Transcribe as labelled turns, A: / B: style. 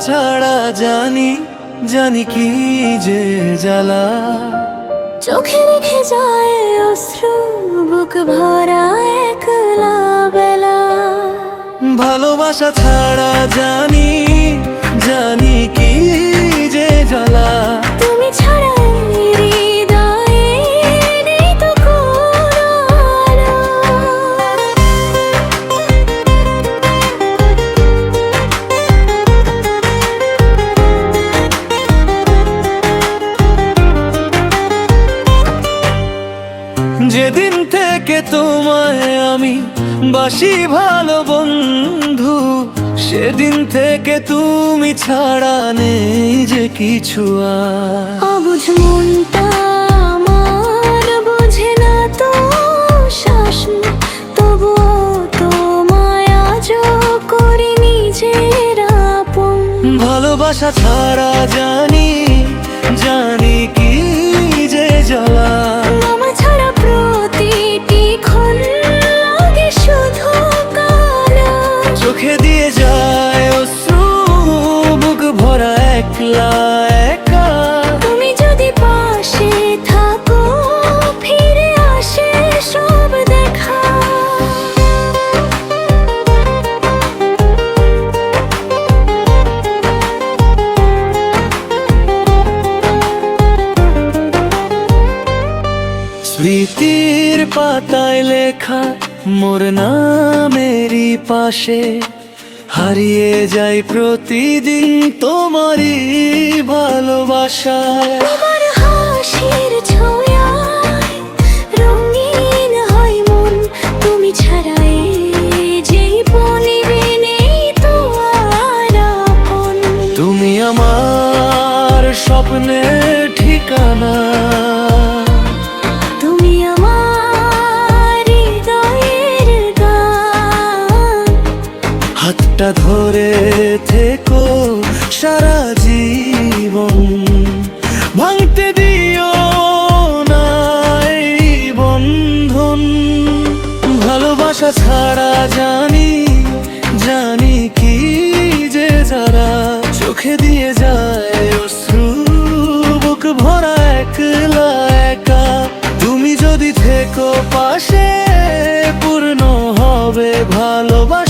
A: ছাড়া জানি জানি কি যে জ্বালা।
B: চোখে রেখে যায় অশ্রু, বুক ভরা একলা বেলা।
A: ভালোবাসা ছাড়া জানি জানি কি যে জ্বালা।
B: তুমি ছাড়া এই হৃদয়ে নেই তো কোনো আলো।
A: যেদিন থেকে তোমায় আমি বাসি ভালো বন্ধু, সেদিন থেকে তুমি ছাড়া নেই যে কিছু আর।
B: অবুঝ মনটা আমার বোঝে না তো শাসন, তবুও তোমায় আজও করি নিজের আপন।
A: ভালোবাসা ছাড়া জানি জানি কি যে জ্বালা।
B: মামা ছাড়া প্রতিটি ক্ষণ লাগে শুধু কালো।
A: চোখে দিয়ে যায় অশ্রু, বুক ভরা একলা একা।
B: তুমি যদি পাশে থাকো ফিরে আসে সব দেখা।
A: স্মৃতির পাতায় লেখা মোর নামেরই পাশে হারিয়ে যাই প্রতিদিন তোমারই ভালোবাসায়।
B: তোমার হাসির ছোঁয়ায় রঙিন হয় মন, তুমি ছাড়া এই জীবনে নেই তো আর আপন।
A: তুমি আমার স্বপ্নের ঠিকানা,
B: তুমি আমার হৃদয়ের গান।
A: হাতটা ধরে থেকো সারা জীবন, ভাঙতে দিও না এই বন্ধন। ভালোবাসা ছাড়া জানি জানি কি যে যারা। চোখে দিয়ে যায় অশ্রু, বুক ভরা একলা একা। তুমি যদি থেকো পাশে পূর্ণ হবে ভালোবাসা।